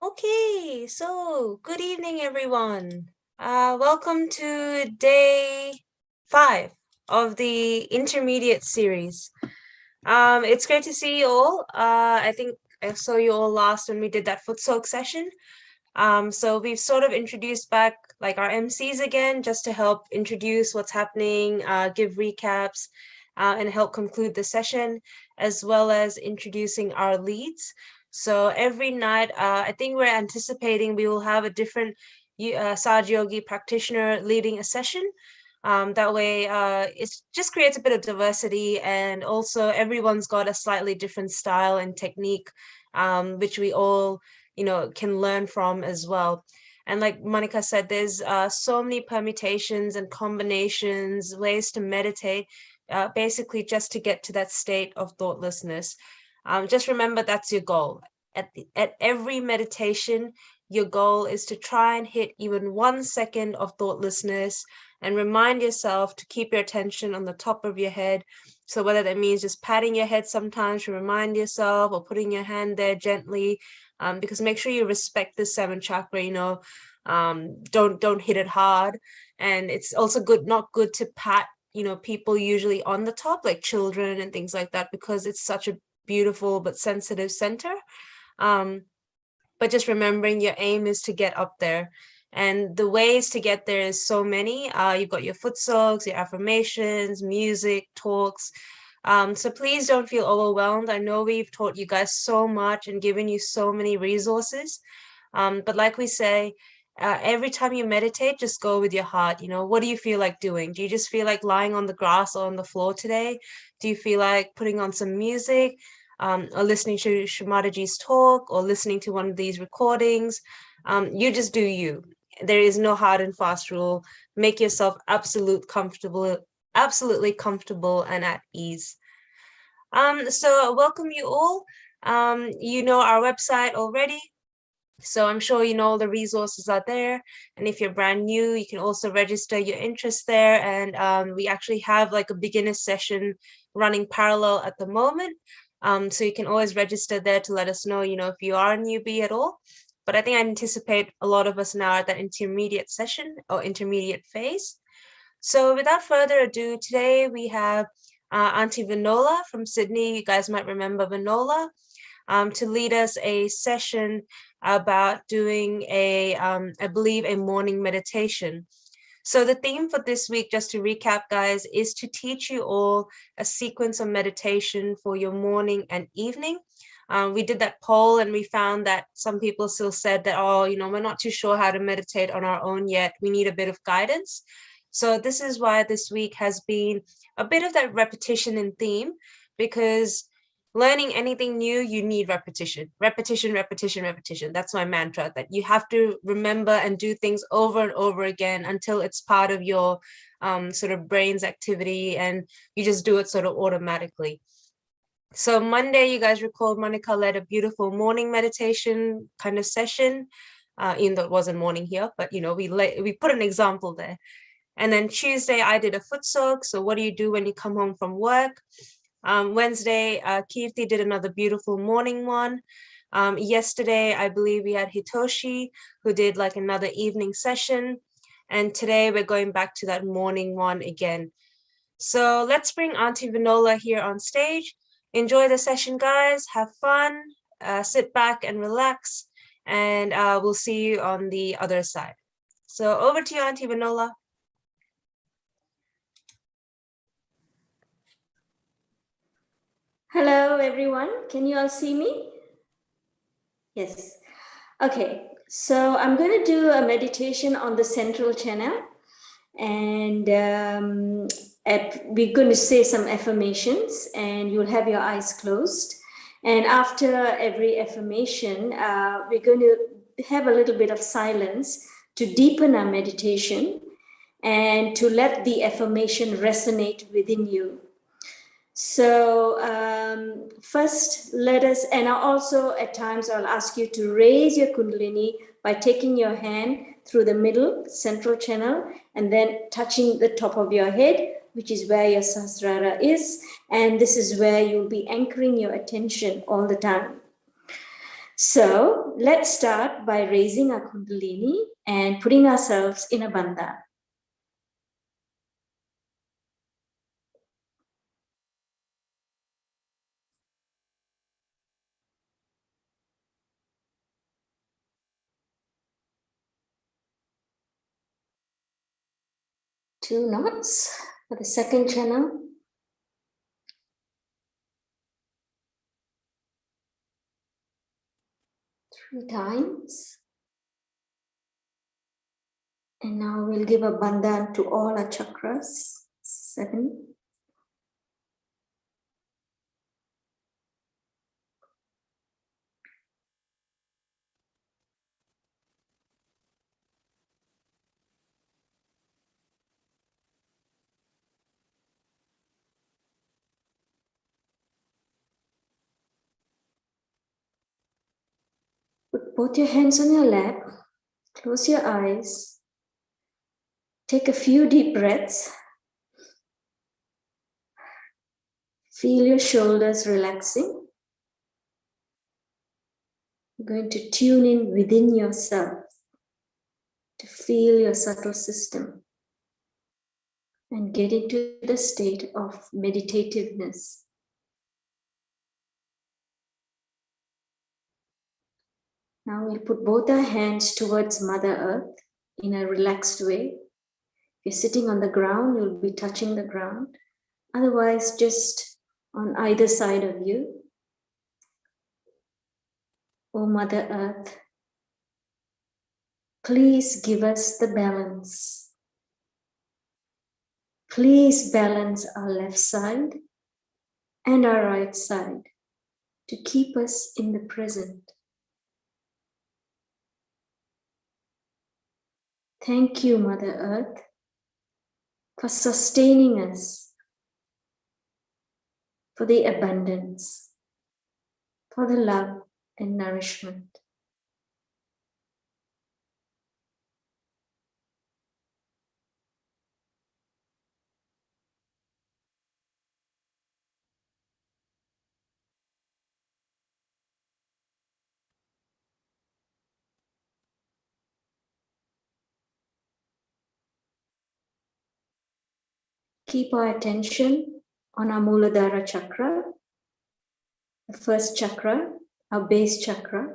Okay, so good evening, everyone. Welcome to day 5 of the intermediate series. It's great to see you all. I think I saw you all last when we did that foot soak session. So we've sort of introduced back like our MCs again, just to help introduce what's happening, give recaps, and help conclude the session, as well as introducing our leads. So every night, I think we're anticipating we will have a different Sahaja Yogi practitioner leading a session. That way, it just creates a bit of diversity, and also everyone's got a slightly different style and technique, which we all can learn from as well. And like Monica said, there's so many permutations and combinations, ways to meditate, basically just to get to that state of thoughtlessness. Just remember that's your goal. At every meditation, your goal is to try and hit even 1 second of thoughtlessness, and remind yourself to keep your attention on the top of your head. So whether that means just patting your head sometimes to remind yourself, or putting your hand there gently, because make sure you respect the 7th chakra, don't hit it hard. And it's also not good to pat, people usually on the top, like children and things like that, because it's such a beautiful but sensitive center. But just remembering your aim is to get up there. And the ways to get there is so many. You've got your foot soaks, your affirmations, music, talks. So please don't feel overwhelmed. I know we've taught you guys so much and given you so many resources. But like we say, every time you meditate, just go with your heart. What do you feel like doing? Do you just feel like lying on the grass or on the floor today? Do you feel like putting on some music? Or listening to Shri Mataji's talk, or listening to one of these recordings? You just do you. There is no hard and fast rule. Make yourself absolutely comfortable and at ease. So welcome you all. You know our website already, so I'm sure you know all the resources are there. And if you're brand new, you can also register your interest there. And we actually have like a beginner session running parallel at the moment. So you can always register there to let us know, if you are a newbie at all. But I think I anticipate a lot of us now at that intermediate session or intermediate phase. So without further ado, today we have Auntie Vinola from Sydney. You guys might remember Vinola, to lead us a session about doing I believe, a morning meditation. So the theme for this week, just to recap, guys, is to teach you all a sequence of meditation for your morning and evening. We did that poll and we found that some people still said that, we're not too sure how to meditate on our own yet. We need a bit of guidance. So this is why this week has been a bit of that repetition in theme, because learning anything new, you need repetition. That's my mantra, that you have to remember and do things over and over again until it's part of your sort of brain's activity, and you just do it sort of automatically. So Monday, you guys recall, Monica led a beautiful morning meditation kind of session, even though it wasn't morning here, but we put an example there. And then Tuesday, I did a foot soak. So what do you do when you come home from work? Wednesday, Kirti did another beautiful morning one. Yesterday, I believe we had Hitoshi, who did like another evening session. And today we're going back to that morning one again. So let's bring Auntie Vinola here on stage. Enjoy the session, guys. Have fun. Sit back and relax. And we'll see you on the other side. So over to you, Auntie Vinola. Hello, everyone. Can you all see me? Yes. Okay. So I'm going to do a meditation on the central channel, and we're going to say some affirmations, and you'll have your eyes closed. And after every affirmation, we're going to have a little bit of silence to deepen our meditation and to let the affirmation resonate within you. So first, and also at times I'll ask you to raise your Kundalini by taking your hand through the middle central channel and then touching the top of your head, which is where your Sahasrara is. And this is where you'll be anchoring your attention all the time. So let's start by raising our Kundalini and putting ourselves in a bandha. Two knots for the second channel. Three times. And now we'll give a bandhan to all our chakras. 7. Put both your hands on your lap. Close your eyes. Take a few deep breaths. Feel your shoulders relaxing. You're going to tune in within yourself to feel your subtle system and get into the state of meditativeness. Now we'll put both our hands towards Mother Earth in a relaxed way. If you're sitting on the ground, you'll be touching the ground. Otherwise, just on either side of you. Oh, Mother Earth, please give us the balance. Please balance our left side and our right side to keep us in the present. Thank you, Mother Earth, for sustaining us, for the abundance, for the love and nourishment. Keep our attention on our Muladhara chakra, the first chakra, our base chakra,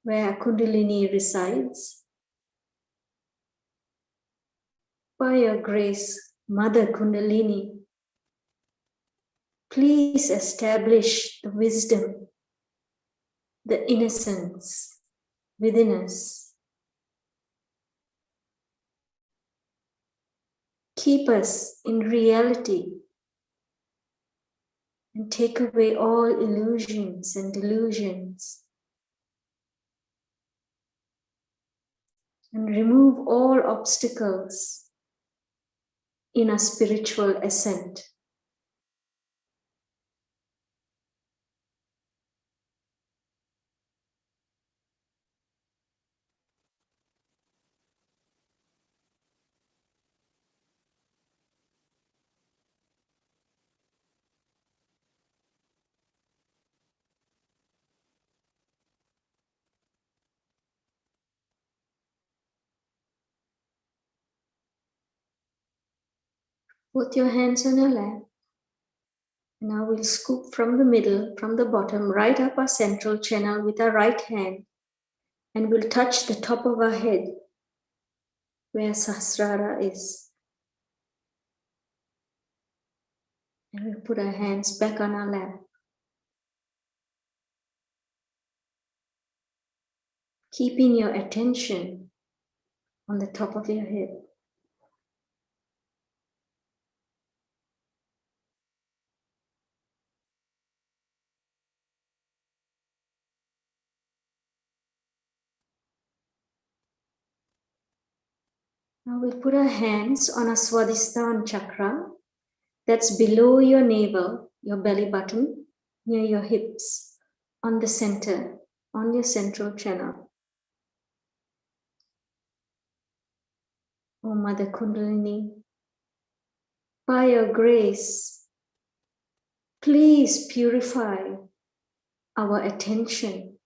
where our Kundalini resides. By your grace, Mother Kundalini, please establish the wisdom, the innocence within us. Keep us in reality and take away all illusions and delusions. And remove all obstacles in our spiritual ascent. Put your hands on your lap. Now we'll scoop from the middle, from the bottom, right up our central channel with our right hand. And we'll touch the top of our head where Sahasrara is. And we'll put our hands back on our lap. Keeping your attention on the top of your head. Now we'll put our hands on our Swadhisthana chakra. That's below your navel, your belly button, near your hips, on the center, on your central channel. Oh, Mother Kundalini, by your grace, please purify our attention.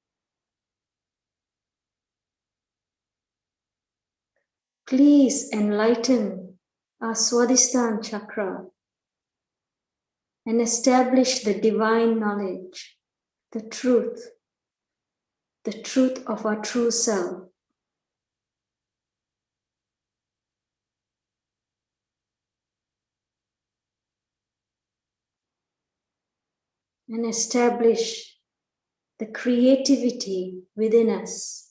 Please enlighten our Swadhisthana chakra and establish the divine knowledge, the truth of our true self. And establish the creativity within us.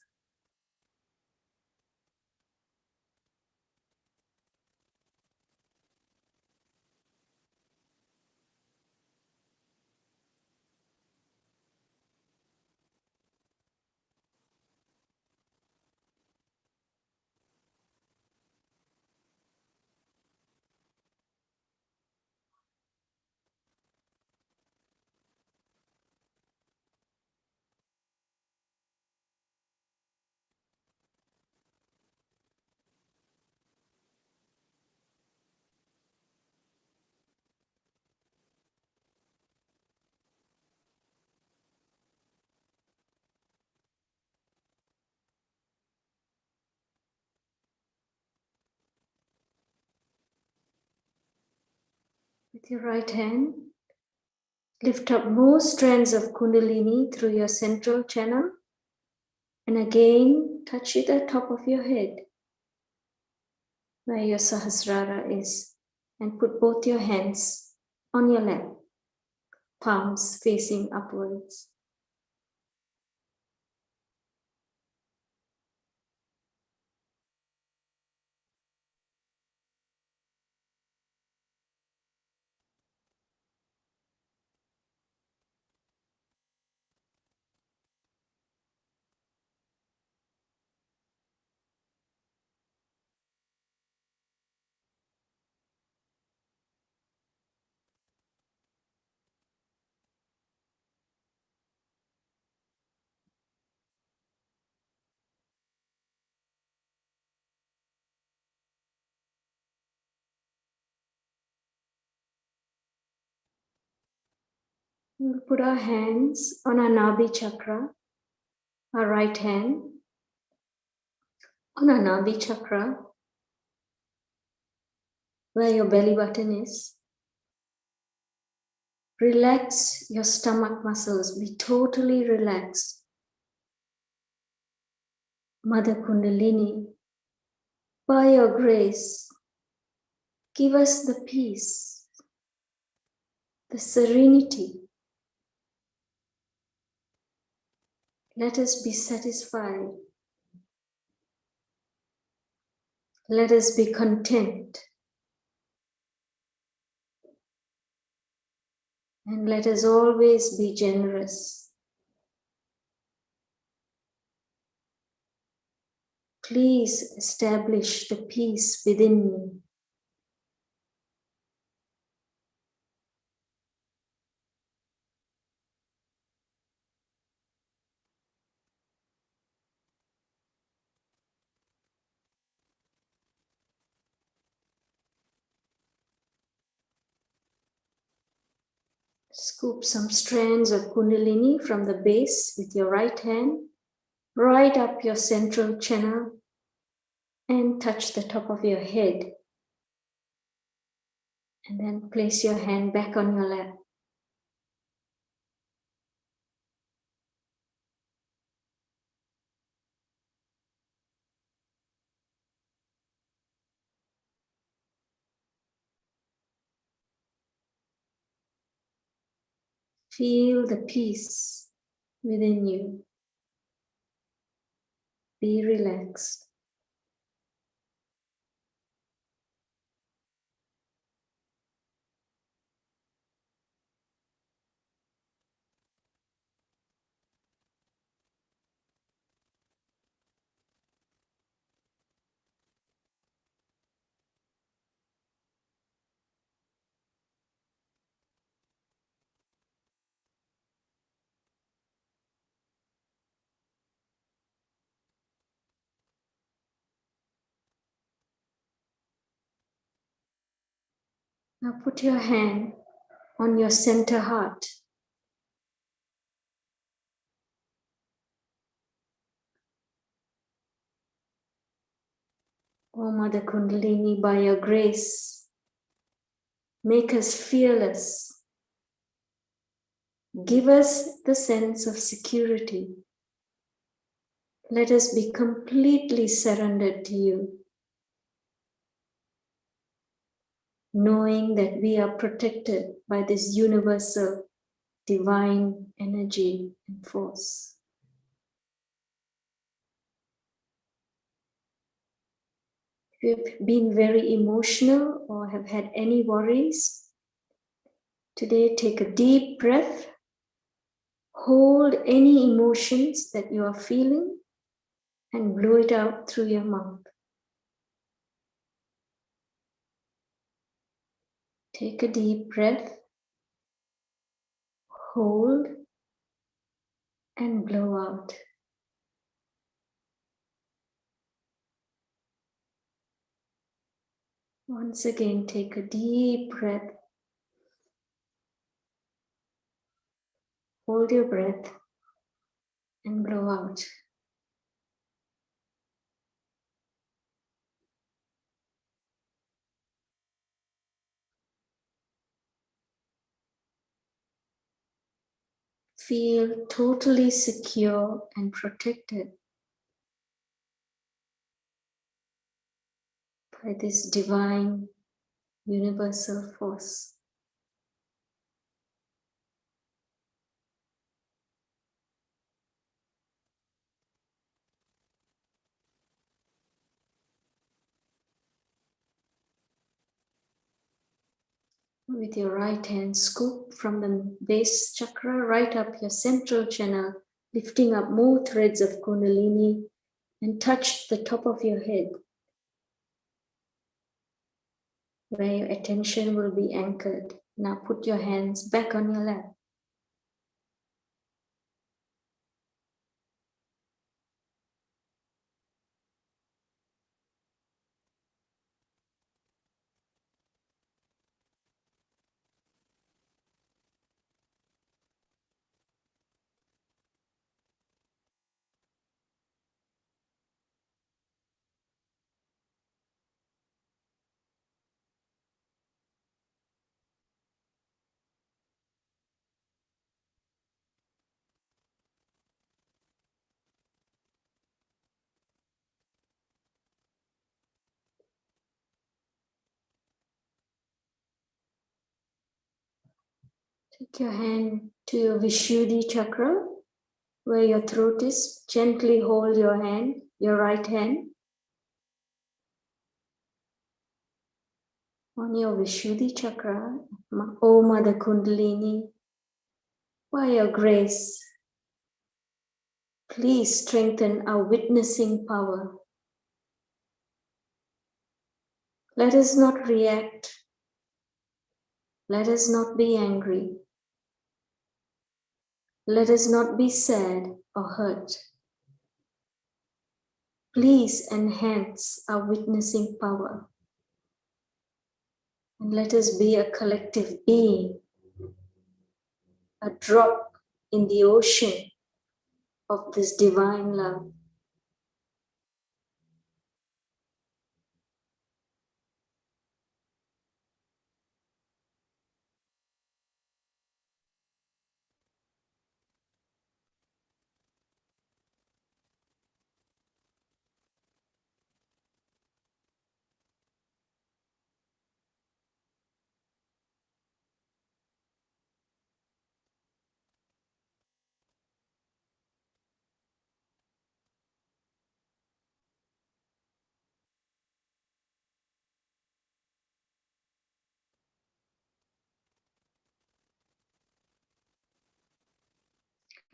With your right hand, lift up more strands of Kundalini through your central channel, and again touch it at the top of your head where your Sahasrara is, and put both your hands on your lap, palms facing upwards. We'll put our hands on our Nabhi chakra, our right hand on our Nabhi chakra, where your belly button is. Relax your stomach muscles, be totally relaxed. Mother Kundalini, by your grace, give us the peace, the serenity. Let us be satisfied. Let us be content. And let us always be generous. Please establish the peace within me. Scoop some strands of Kundalini from the base with your right hand, right up your central channel, and touch the top of your head. And then place your hand back on your lap. Feel the peace within you. Be relaxed. Now put your hand on your center heart. O Mother Kundalini, by your grace, make us fearless. Give us the sense of security. Let us be completely surrendered to you, knowing that we are protected by this universal divine energy and force. If you've been very emotional or have had any worries, today take a deep breath, hold any emotions that you are feeling, and blow it out through your mouth. Take a deep breath, hold, and blow out. Once again, take a deep breath, hold your breath, and blow out. Feel totally secure and protected by this divine universal force. With your right hand, scoop from the base chakra right up your central channel, lifting up more threads of Kundalini and touch the top of your head, where your attention will be anchored. Now put your hands back on your lap. Take your hand to your Vishuddhi chakra, where your throat is. Gently hold your hand, your right hand, on your Vishuddhi chakra. O Mother Kundalini, by your grace, please strengthen our witnessing power. Let us not react. Let us not be angry. Let us not be sad or hurt. Please enhance our witnessing power. And let us be a collective being, a drop in the ocean of this divine love.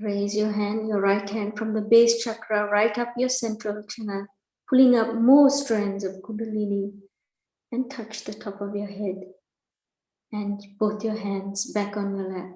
Raise your hand, your right hand from the base chakra right up your central channel, pulling up more strands of Kundalini, and touch the top of your head and both your hands back on your lap.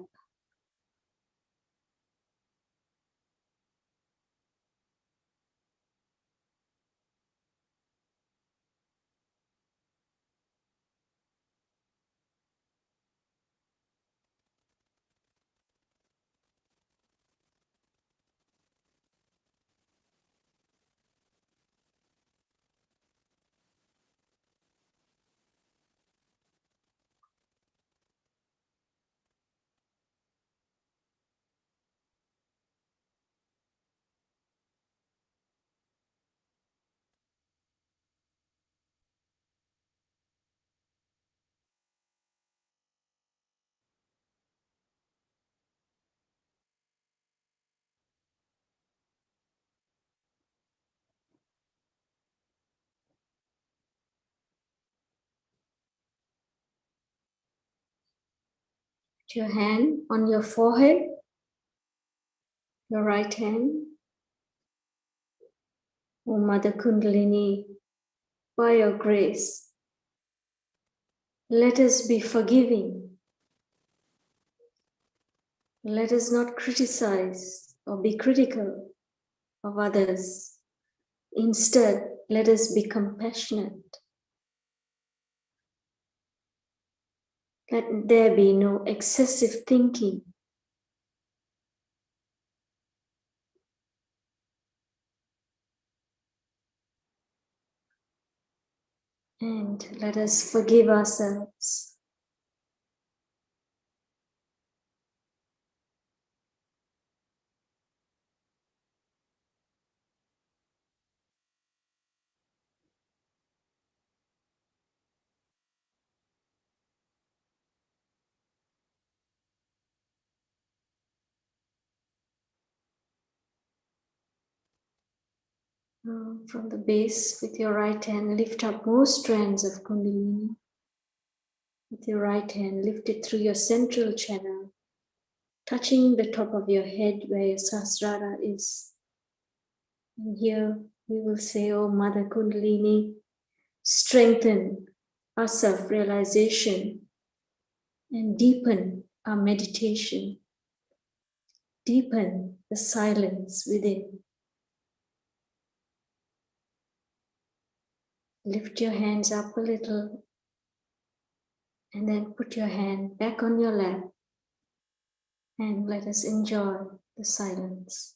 your hand on your forehead, your right hand. O Mother Kundalini, by your grace, let us be forgiving. Let us not criticize or be critical of others. Instead, let us be compassionate. Let there be no excessive thinking. And let us forgive ourselves. From the base, with your right hand, lift up more strands of Kundalini. With your right hand, lift it through your central channel, touching the top of your head where your Sahasrara is. And here we will say, "Oh Mother Kundalini, strengthen our self-realization and deepen our meditation. Deepen the silence within." Lift your hands up a little and then put your hand back on your lap and let us enjoy the silence.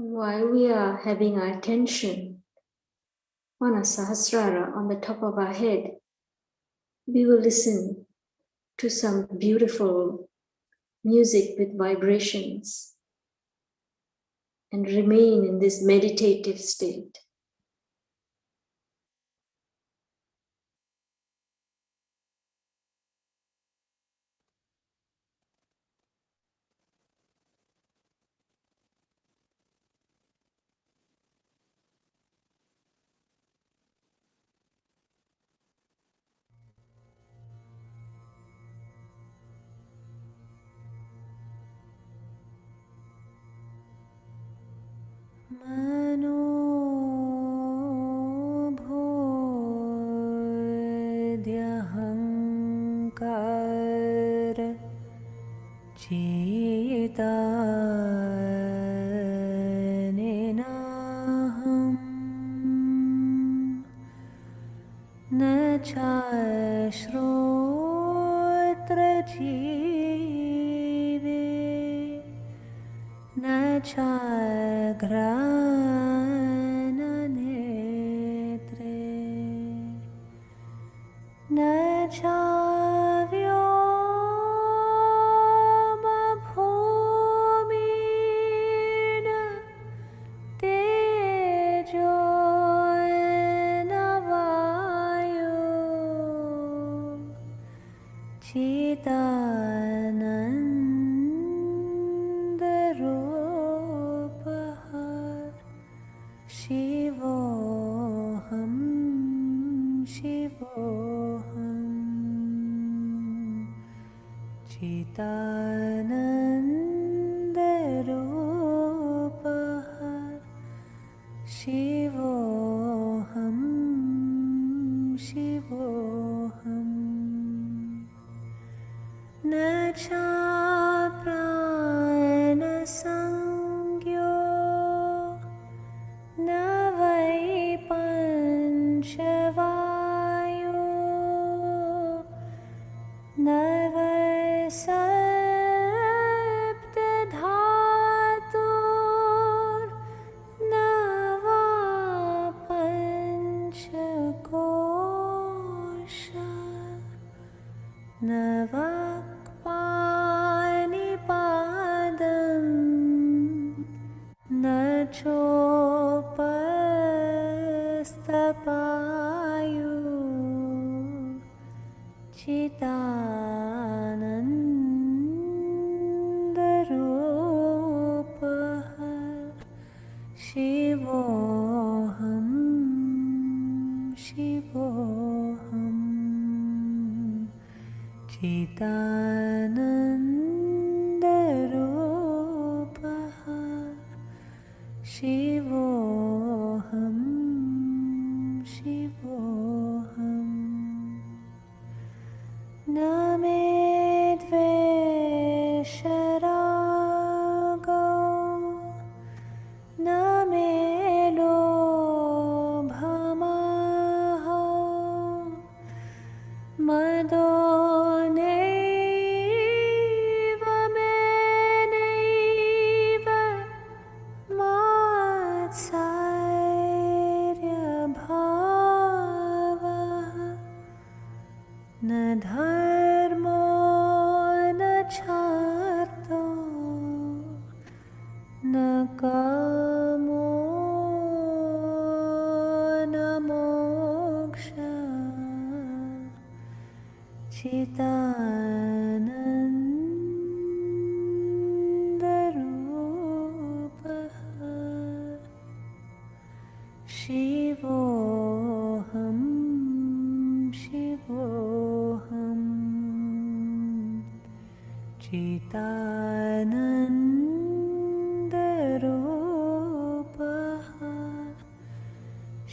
While we are having our attention on a Sahasrara on the top of our head, we will listen to some beautiful music with vibrations and remain in this meditative state. मनोभूद्यहङ्कार चेतानेनाहम् न चाश्रोत्रजीवे न चाघ्राणनेत्रे न चाव्योमभूमिन तेजो न वायो चिदानन्दरूपः शिवोऽहं शिवोऽहम् चिदानन्दरूपः शिवोऽहं शिवोऽहम् न चाप्राणसंज्ञो न वै पञ्चवायो न वै सप्तधातुर्न वा पञ्चकोश न वा चिदानन्दरूपः शिवोऽहं शिवोऽहम् चिदानन्दरूपः शिवोऽहं शिवोऽहम् न मे द्वेषरागो न मे लोभमोहो मदो नैव मे नैव मात्सर्यभावः न धर्मो न चार्थो न कामो न मोक्षः चिदानन्दरूपः शिवोऽहं शिवोऽहम् चिदानन्दरूपः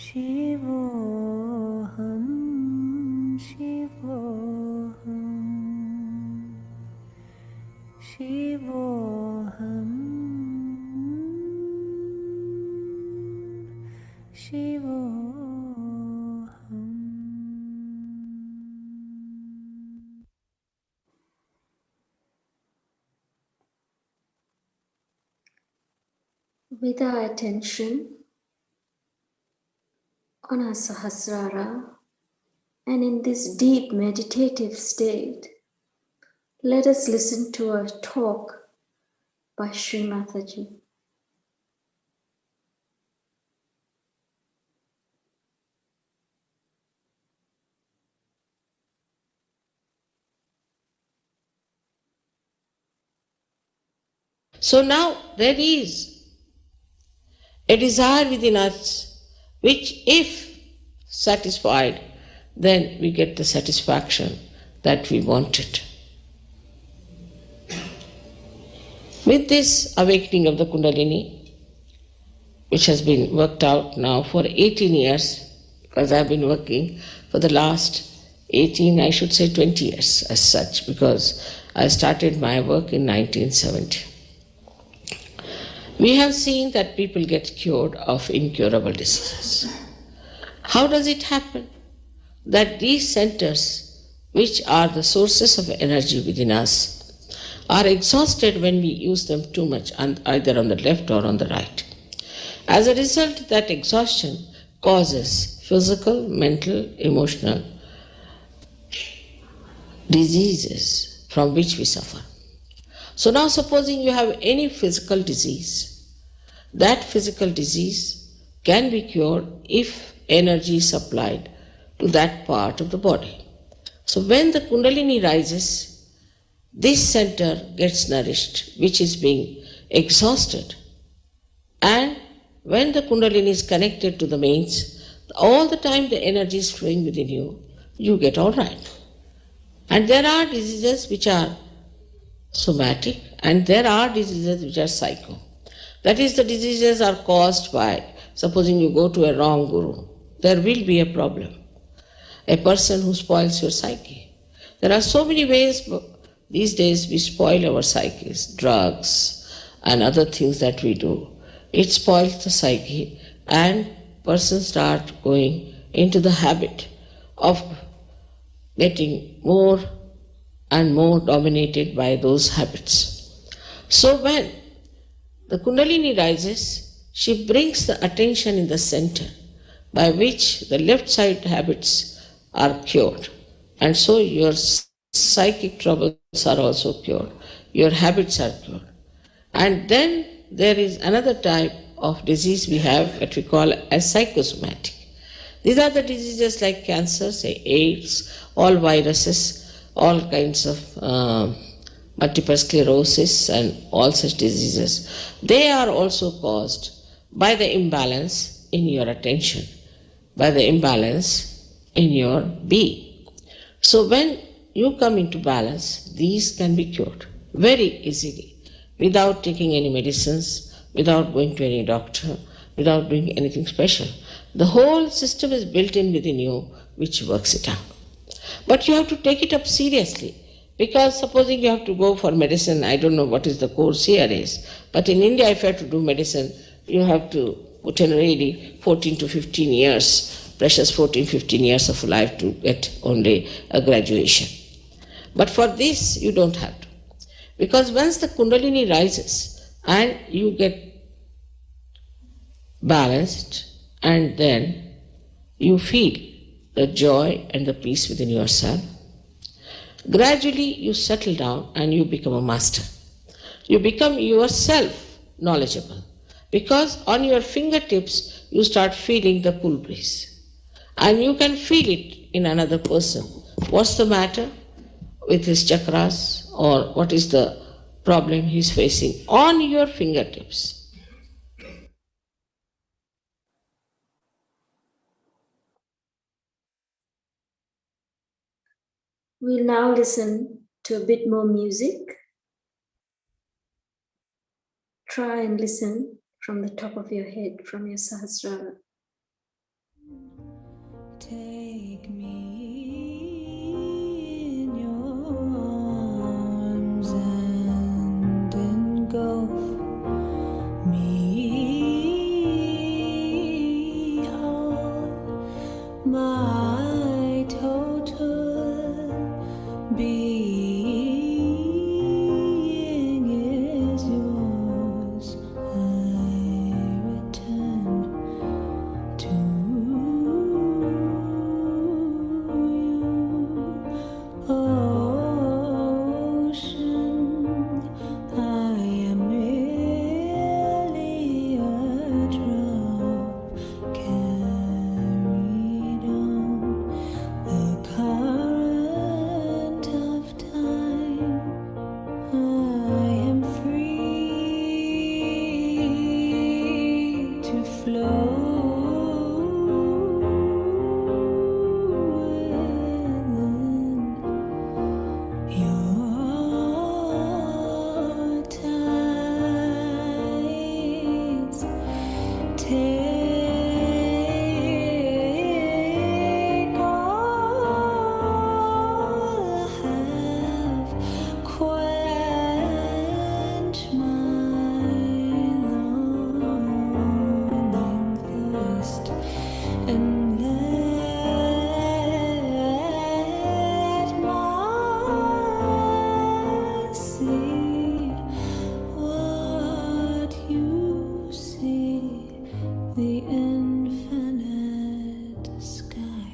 शिवोऽहं शिवोऽहम् शिवोऽहं शिवोऽहम् With our attention on our Sahasrara, and in this deep meditative state, let us listen to a talk by Shri Mataji. So now there is a desire within us which, if satisfied, then we get the satisfaction that we wanted. With this awakening of the Kundalini, which has been worked out now for 18 years, because I've been working for the last 18, I should say 20 years as such, because I started my work in 1970. We have seen that people get cured of incurable diseases. How does it happen that these centers, which are the sources of energy within us, are exhausted when we use them too much, either on the left or on the right? As a result, that exhaustion causes physical, mental, emotional diseases from which we suffer. So now supposing you have any physical disease, that physical disease can be cured if energy is supplied to that part of the body. So when the Kundalini rises, this center gets nourished, which is being exhausted. And when the Kundalini is connected to the mains, all the time the energy is flowing within you, you get all right. And there are diseases which are somatic, and there are diseases which are psycho. That is, the diseases are caused by, supposing you go to a wrong guru, there will be a problem. A person who spoils your psyche. There are so many ways these days we spoil our psyches, drugs and other things that we do. It spoils the psyche, and persons start going into the habit of getting more and more dominated by those habits. So when the Kundalini rises, she brings the attention in the center, by which the left side habits are cured. And so your psychic troubles are also cured, your habits are cured. And then there is another type of disease we have that we call as psychosomatic. These are the diseases like cancer, say AIDS, all viruses, all kinds of multiple sclerosis and all such diseases. They are also caused by the imbalance in your attention, by the imbalance in your being. So when you come into balance, these can be cured very easily without taking any medicines, without going to any doctor, without doing anything special. The whole system is built in within you which works it out. But you have to take it up seriously, because supposing you have to go for medicine, I don't know what is the course here is, but in India if you have to do medicine, you have to put in really 14 to 15 years, precious 14, 15 years of life to get only a graduation. But for this you don't have to. Because once the Kundalini rises and you get balanced, and then you feel the joy and the peace within yourself, gradually you settle down and you become a master. You become yourself knowledgeable, because on your fingertips you start feeling the cool breeze. And you can feel it in another person. What's the matter with his chakras, or what is the problem he's facing on your fingertips. We'll now listen to a bit more music. Try and listen from the top of your head, from your Sahasrara. Take me in your arms and engulf me, all my total being is yours. I return to ocean. I am merely a drop carried on the current of time. I am free to flow within your tides. Take all I have, quench my longing thirst, and let my see what you see, the infinite sky.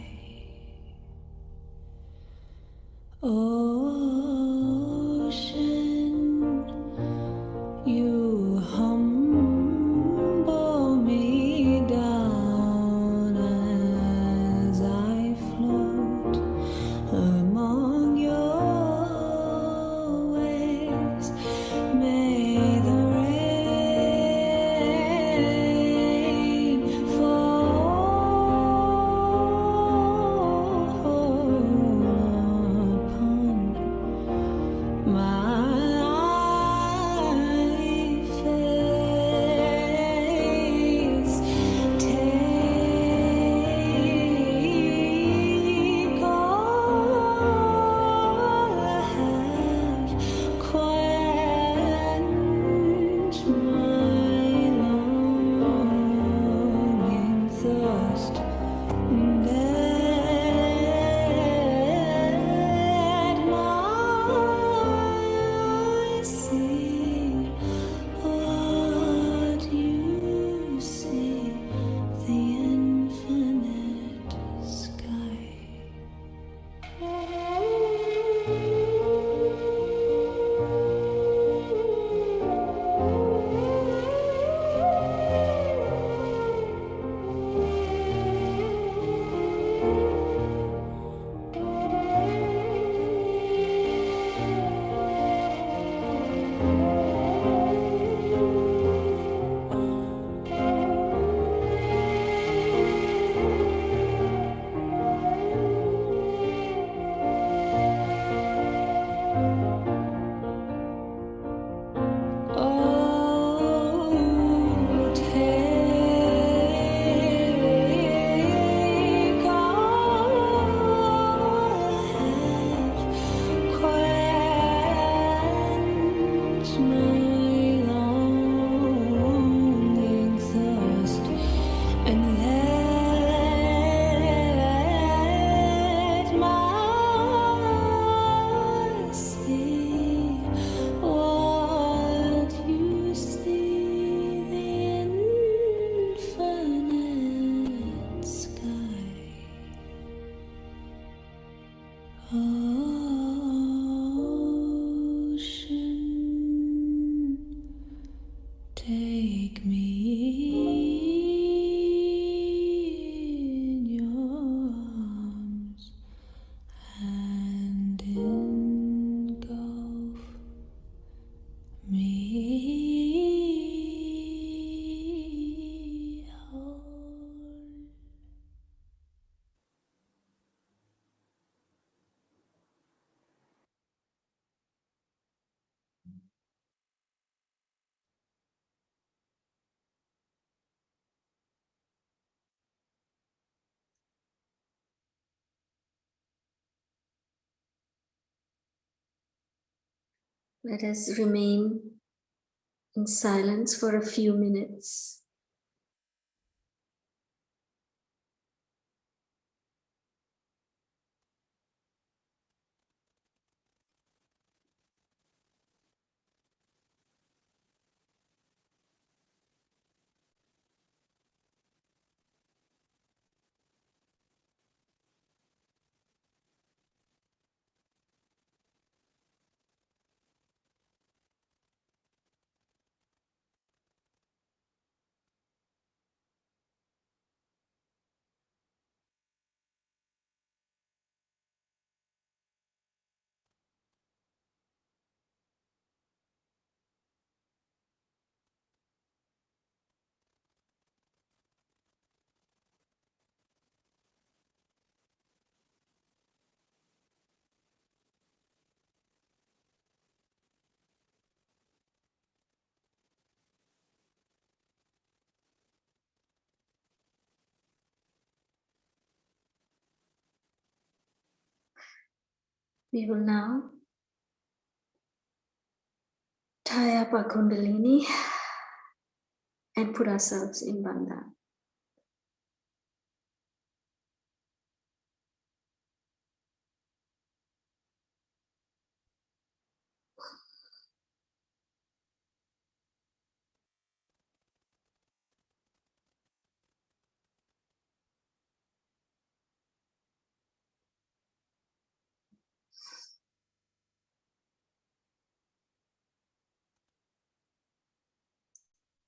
Ocean, you humble me down as I float among your waves. May the rain fall upon Let us remain in silence for a few minutes. We will now tie up our Kundalini and put ourselves in Bandha.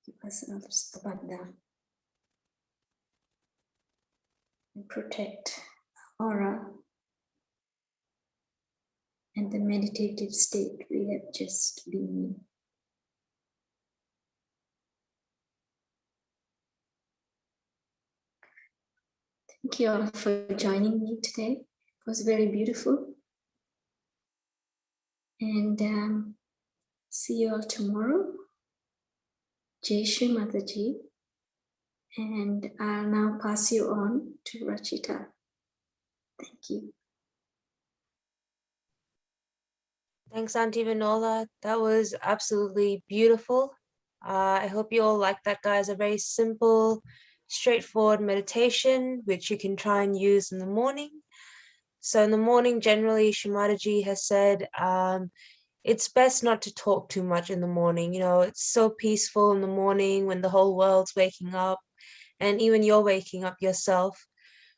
Keep ourselves the Bandha and protect our aura and the meditative state we have just been in. Thank you all for joining me today. It was very beautiful. And see you all tomorrow. Jai Shri Mataji. And I'll now pass you on to Rachita. Thank you. Thanks, Auntie Vinola. That was absolutely beautiful. I hope you all like that, guys. A very simple, straightforward meditation, which you can try and use in the morning. So in the morning, generally, Shri Mataji has said, it's best not to talk too much in the morning. You know, it's so peaceful in the morning when the whole world's waking up and even you're waking up yourself.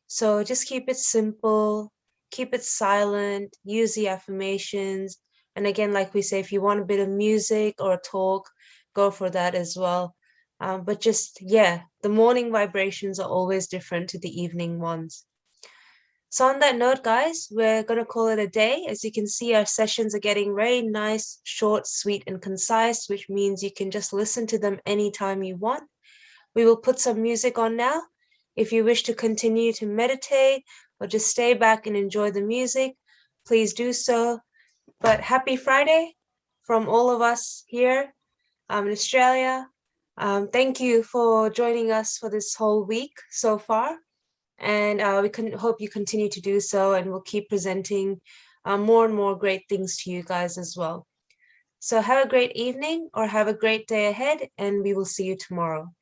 So just keep it simple, keep it silent, use the affirmations. And again, like we say, if you want a bit of music or a talk, go for that as well. But just, yeah, the morning vibrations are always different to the evening ones. So on that note, guys, we're going to call it a day. As you can see, our sessions are getting very nice, short, sweet, and concise, which means you can just listen to them anytime you want. We will put some music on now. If you wish to continue to meditate or just stay back and enjoy the music, please do so. But happy Friday from all of us here in Australia. Thank you for joining us for this whole week so far. And we hope you continue to do so, and we'll keep presenting more and more great things to you guys as well. So have a great evening or have a great day ahead, and we will see you tomorrow.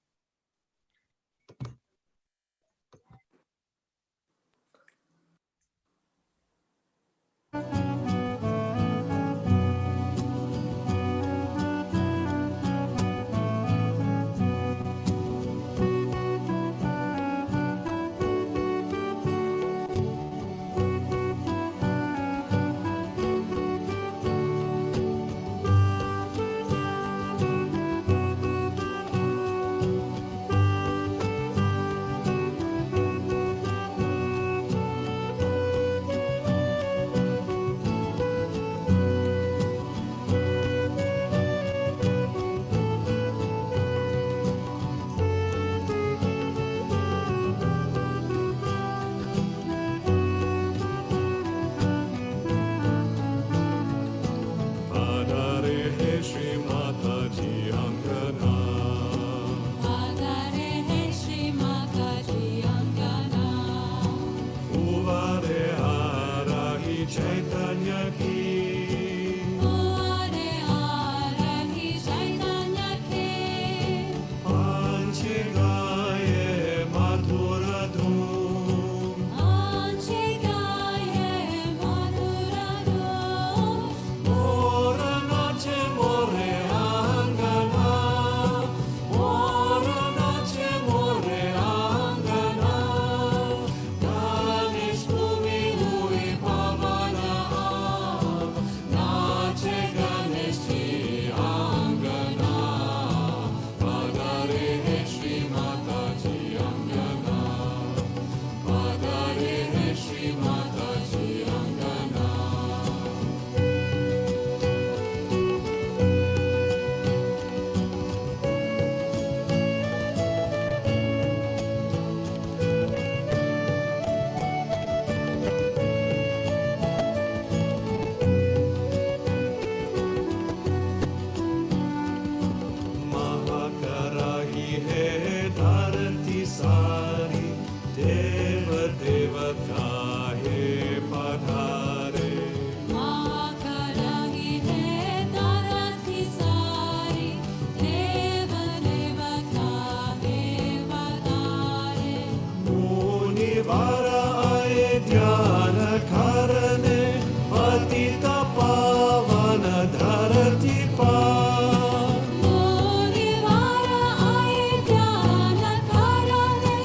पतिता पावन धरती पार मोरिवारा आए ध्यान करने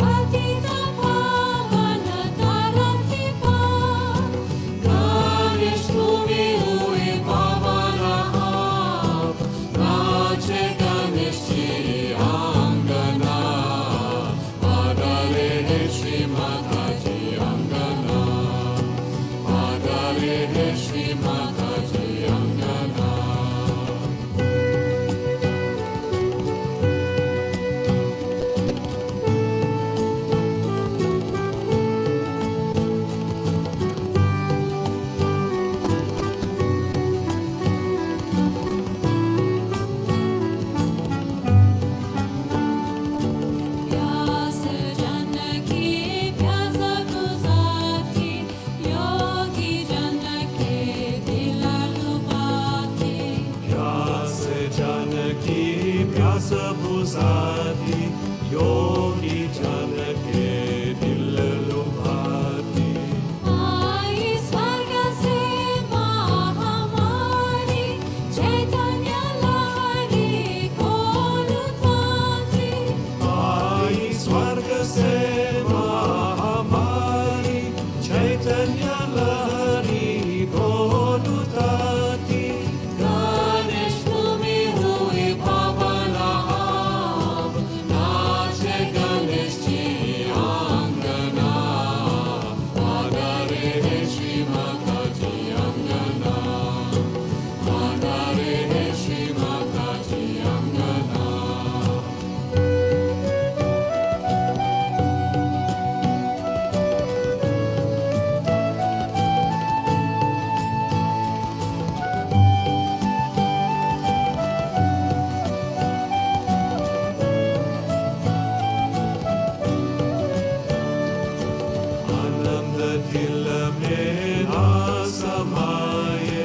पतिता पावन धरती पार गणेश भूमि हुए पावन आप नाचे गणेश जी आंगना आदरे है श्री माता जी अंगना आदरे है श्री माता जी अंगना प्यास जन की प्यास बुझाती योगी जन के दिल लुभाती प्यास जन की प्यास बुझाती योगी जन के दिल लुभाती आई स्वर्ग से महामारी चैतन्य लहरी को लुभाती आई स्वर्ग से महामारी चैतन्य लहरी भोलुताती गणेश भूमि हुई पावन आप नाचे गणेश जी आंगना आदरे है श्री माता जी अंगना आदरे है श्री माता जी अंगना आनंद दिल में ना समाये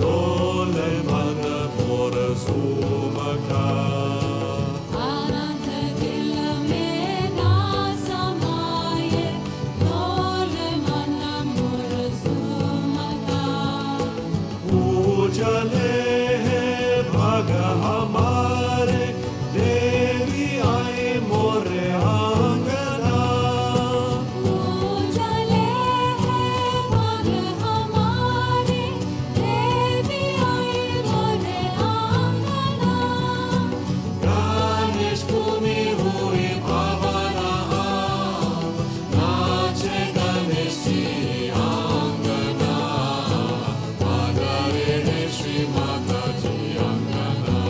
डोले मन मोर सुमका आनंद दिल में ना समाये डोल मन मोर सुमका पूजले है भग हमारे देवी आए मोरे आंगना पूजले है भग हमारे देवी आई मोरे आंगना गणेश भूमि हुई पावन आप नाचे गणेश जी आंगना आदरे है श्री माता जी अंगना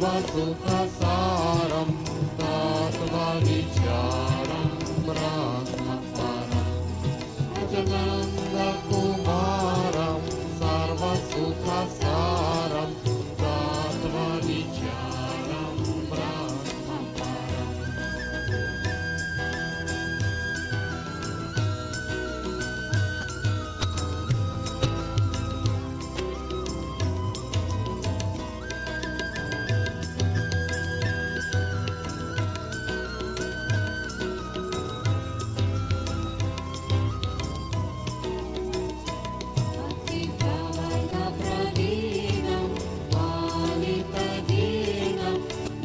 सर्वसुखसारं तत्त्वविचारं ब्रह्मपरम् अजनन्दकुमारं सर्वसुखसारं तत्त्वविचारं ब्रह्मपरम् अतिप्रवर्गप्रवीणं पालितदीनं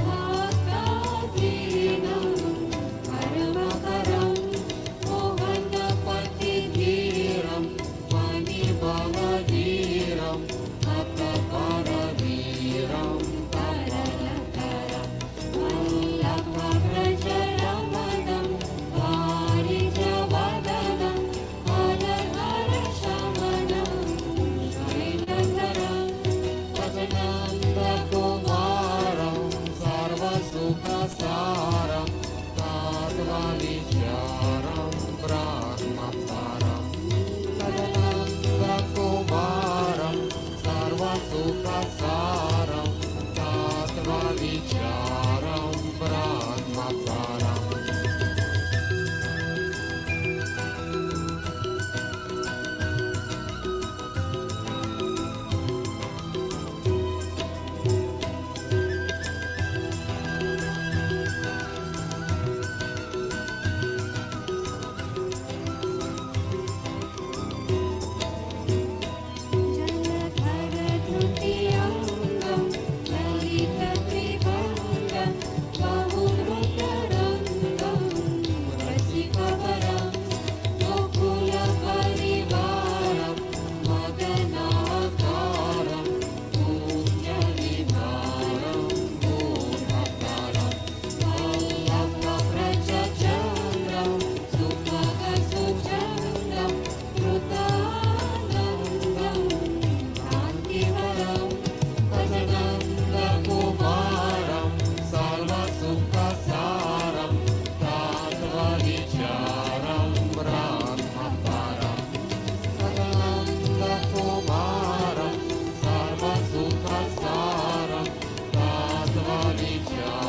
भक्ताधीनं परमकरं मोहनपतिधीरं मणिभवधीरं हतपरवीरं तरलतरं वल्लभव्रजरमणं वारिजवदनं हरहरशमनं शैलधरं भजनन्दकुमारं सर्वसुखसारं तत्त्वविचारं ब्रह्मपरम् भजनन्दकुमारं सर्वसुखसारं तत्त्वविचारं ब्रह्मपरम् जलधरधृतियङ्गं ललितत्रिभङ्गं बहुमृतरङ्गं रसिकवरं गोकुलपरिवारं मदनाकारं पूज्यविहारं पूर्णकारं वल्लभव्रजचन्द्रं सुखगसुचन्द्रं कृतानन्दं कान्तिवरं भजनन्दकुमारं सर्वसुखसारं तत्त्वविचारं ब्रह्मपरम् भजनन्दकुमारं सर्वसुखसारं तत्त्वविचारं